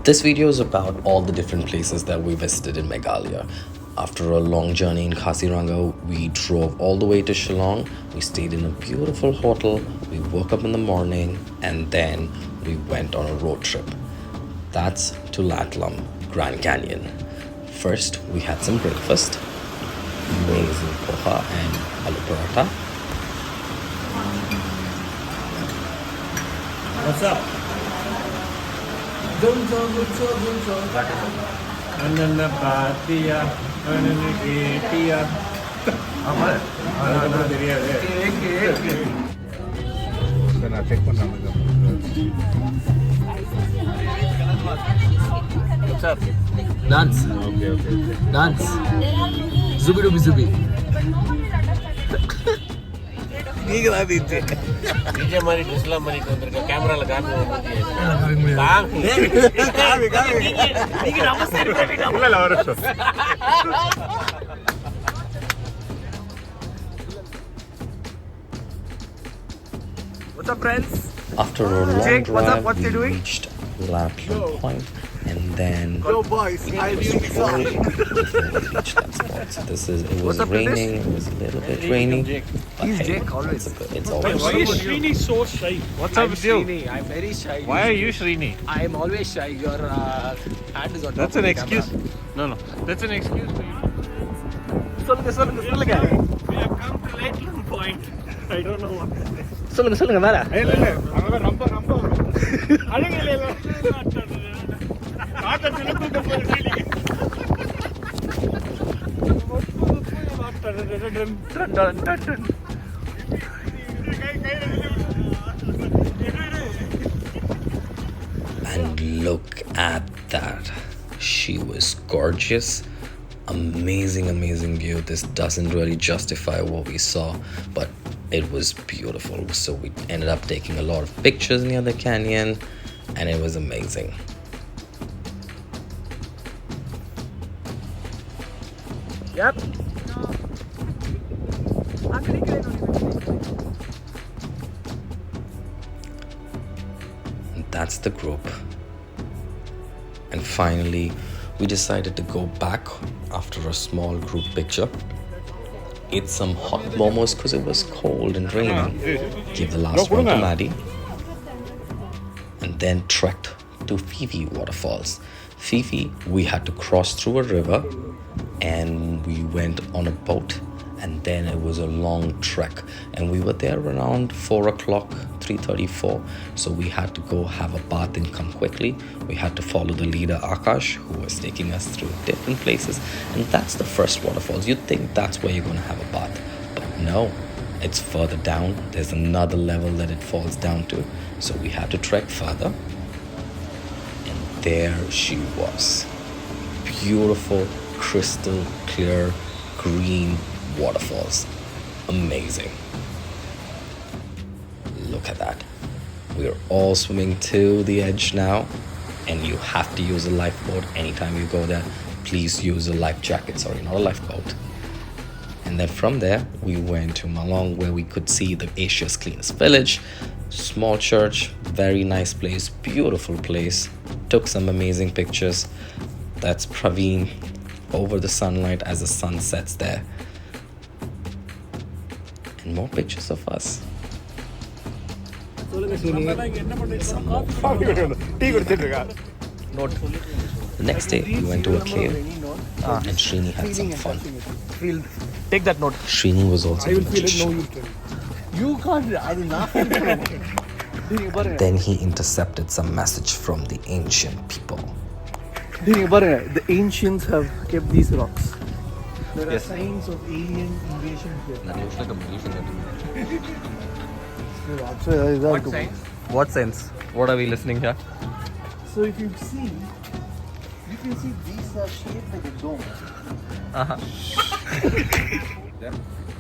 This video is about all the different places that we visited in Meghalaya. After a long journey in Kaziranga, we drove all the way to Shillong. We stayed in a beautiful hotel. We woke up in the morning and then we went on a road trip. That's to Latlam, Grand Canyon. First, we had some breakfast. Amazing poha and aloo paratha. What's up? Ananda Bhatia, Ananda Ketia. What's up? Dance. Okay. Dance. Zubi dubi zubi. DJ Mari, Islam Mari, camera la kaami What's up, friends? After a long Jake, drive, what's up? What's we he doing? reached Latlam Point, and then boys, it was pouring before we reached that spot. So it was up, raining. It was a little bit rainy. But He's hey, Jake always. It's always Why is Srini so shy? What's up with you? Srini. I'm very shy. Why are you Srini? I am always shy. Your hand is on top That's of an the excuse. camera. No. That's an excuse for you. சொல்லுங்க. We have come to Lakeland Point. I don't know what this is. சொல்லுங்க மேல. And look at that. She was gorgeous. Amazing view. This doesn't really justify what we saw, but it was beautiful. So we ended up taking a lot of pictures near the canyon, and it was amazing. Yep. And that's the group. And finally, we decided to go back after a small group picture. Eat some hot momos because it was cold and raining. Give the last one to Maddie. And then trekked to Fifi Waterfalls. Fifi, we had to cross through a river and we went on a boat. And then it was a long trek. And we were there around 4 o'clock, 3:34. So we had to go have a bath and come quickly. We had to follow the leader Akash, who was taking us through different places. And that's the first waterfalls. You'd think that's where you're going to have a bath. But no, it's further down. There's another level that it falls down to. So we had to trek further. And there she was. Beautiful, crystal clear, green waterfalls. Amazing. Look at that. We're all swimming to the edge now, and you have to use a lifeboat anytime you go there. Please use a life jacket, sorry, not a lifeboat. And then from there we went to Malong, where we could see the Asia's cleanest village. Small church, very nice place, beautiful place. Took some amazing pictures. That's Praveen over the sunlight as the sun sets there. And more pictures of us. Note. The next day we went to a cave and Srini had some fun. Take that note. Srini was also the magician. You can't. I did not. Then he intercepted some message from the ancient people. The ancients have kept these rocks. There are signs of alien invasion here. That looks like a magician. What signs? What sense? What are we listening here? So if you see, you can see these are shaped like a dome.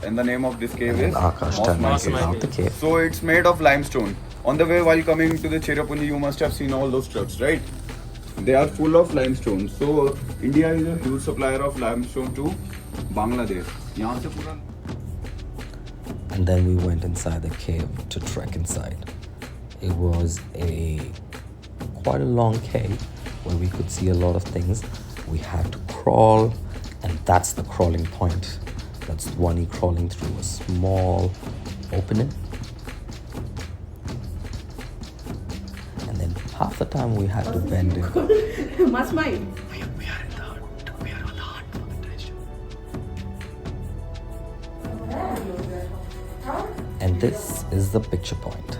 And the name of this cave And is Akash told us about the cave. So it's made of limestone. On the way while coming to the Cherrapunji, you must have seen all those trucks, right? They are full of limestone. So India is a huge supplier of limestone to Bangladesh. यहाँ से पूरा And then we went inside the cave to trek inside. It was quite a long cave, where we could see a lot of things. We had to crawl, and that's the crawling point. That's Dhwani crawling through a small opening. And then half the time we had to bend in. Mas mai. And this is the picture point.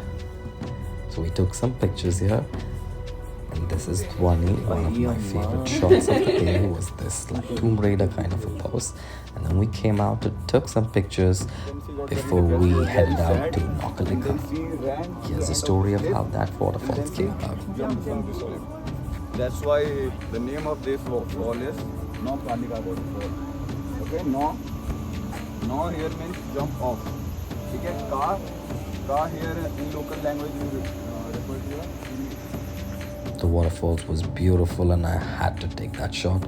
So we took some pictures here. And this is Dhwani. One of my favorite shots of the day was this like Tomb Raider kind of a pose. And then we came out and took some pictures before we headed out to Meghalaya. Here's the story of how that waterfalls came about. That's why the name of this wall is No Kalika Waterfall. Okay, no. No here means jump off. Okay, ka here in local language we refer to. The waterfalls was beautiful and I had to take that shot.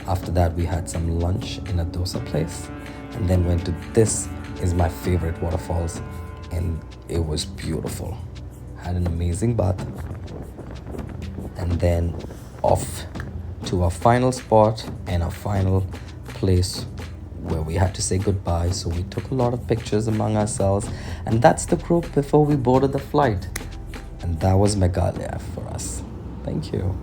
After that we had some lunch in a dosa place and then went to this is my favorite waterfalls and it was beautiful. Had an amazing bath and then off to our final spot and our final place where we had to say goodbye. So we took a lot of pictures among ourselves and that's the group before we boarded the flight. And that was Meghalaya for us. Thank you.